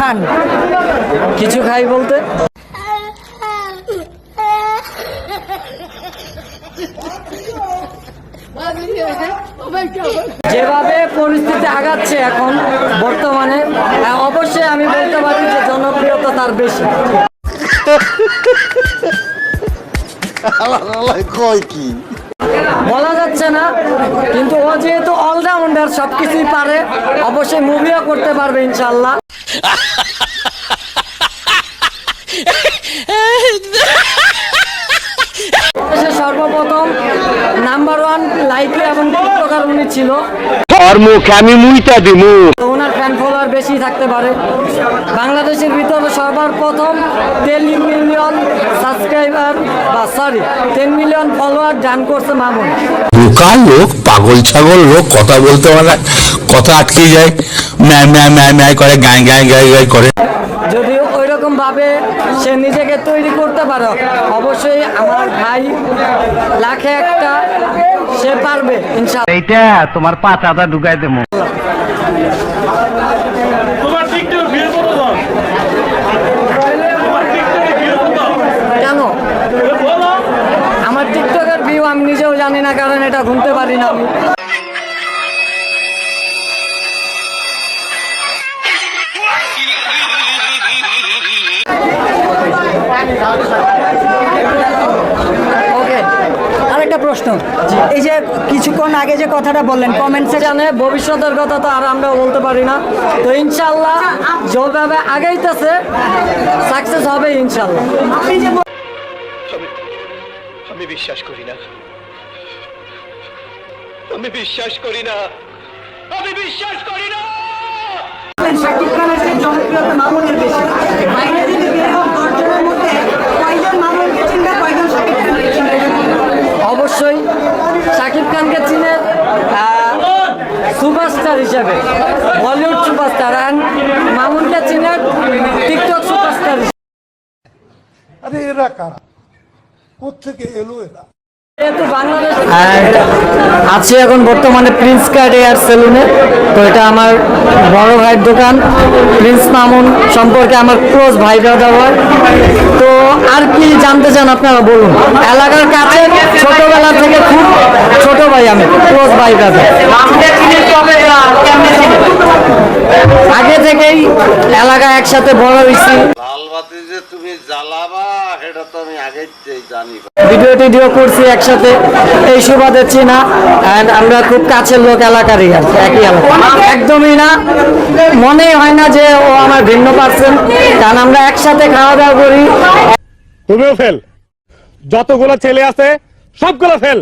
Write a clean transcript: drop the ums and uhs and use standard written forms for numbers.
খান? কিছু খাই বলতে যেভাবে পরিস্থিতি আগাচ্ছে এখন বর্তমানে, অবশ্যই আমি বলতে পারি যে জনপ্রিয়তা তার বেশি। বলা যাচ্ছে না, কিন্তু ও যেহেতু অলরাউন্ডার, সবকিছুই পারে, অবশ্যই মুভিও করতে পারবে ইনশাল্লাহ। সর্বপ্রথম নাম্বার 1 লাইকি এবং টিকটকার উনি ছিল। ওনার ফ্যান ফলোয়ার বেশি থাকতে পারে। বাংলাদেশের ভিতরে সর্বপ্রথম 10 million subscriber 10 million follower done করছে মামুন। বোকা লোক, পাগল ছাগল লোক, কথা বলতে পারে, কথা আটকে যায়, ম্যায় ম্যায় ম্যায় ম্যায় করে, গায় গায় গায় গায় করে। যদি ওইরকম ভাবে সে নিজেকে তৈরি করতে পারে, অবশ্যই আমার ভাই লাখে একটা সে পারবে ইনশাআল্লাহ। এইটা তোমার পাতাটা ঢুকাই দেবো। কেন আমার টিকটকের ভিউ আমি নিজেও জানি না, কারণ এটা ঘুমতে পারি না আমি। ওকে, আরেকটা প্রশ্ন, এই যে কিছুক্ষণ আগে যে কথাটা বললেন কমেন্টসে, জানে ভবিষ্যতের কথা তো আর আমরা বলতে পারি না, তো ইনশাল্লাহ যেভাবে আগাইতেছে সাকসেস হবে ইনশাল্লাহ। আমি বিশ্বাস করি না, আমি বিশ্বাস করি না, আমি বিশ্বাস করি না। শাকিব খানের যে জনপ্রিয়তা মামুনের বেশি, বাইরে থেকে বের হওয়া 10 জনের মধ্যে কয়জন মামুনকে চিনবে, কয়জন শাকিব খানকে চিনবে? অবশ্যই শাকিব খানকে চিনে সুপারস্টার হিসেবে, বলিউড সুপারস্টার, অ্যান্ড মামুনকে চিনে টিকটক সুপারস্টার হিসেবে। আরে এরা কারা, কোত্থেকে এলো এরা? যেহেতু বাংলাদেশ আছে এখন বর্তমানে প্রিন্স কার্ড এয়ার সেলুনে, তো এটা আমার বড় ভাইয়ের দোকান। প্রিন্স মামুন সম্পর্কে আমার ক্লোজ ভাই ব্রাদার হয়। তো আর কি জানতে চান আপনারা বলুন। এলাকার কাছে ছোটবেলা থেকে খুব ছোট ভাই, আমি ক্লোজ ভাই ব্রাদার। আগে থেকেই এলাকা একসাথে বড় হয়েছি। লাল বাতি যে তুমি জ্বালাবা সেটা তো আমি আগেই জানি। ভিডিও টিডিও করছি একসাথে, এই সুবাদে চিনা, অ্যান্ড আমরা খুব কাছের লোক এলাকারই, আর একই এলাকা। একদমই না, মনেই হয় না যে ও আমার ভিন্ন পার্সন, কারণ আমরা একসাথে খাওয়া দাওয়া করি। তুমিও ফেল, যতগুলো ছেলে আছে সবগুলো ফেল।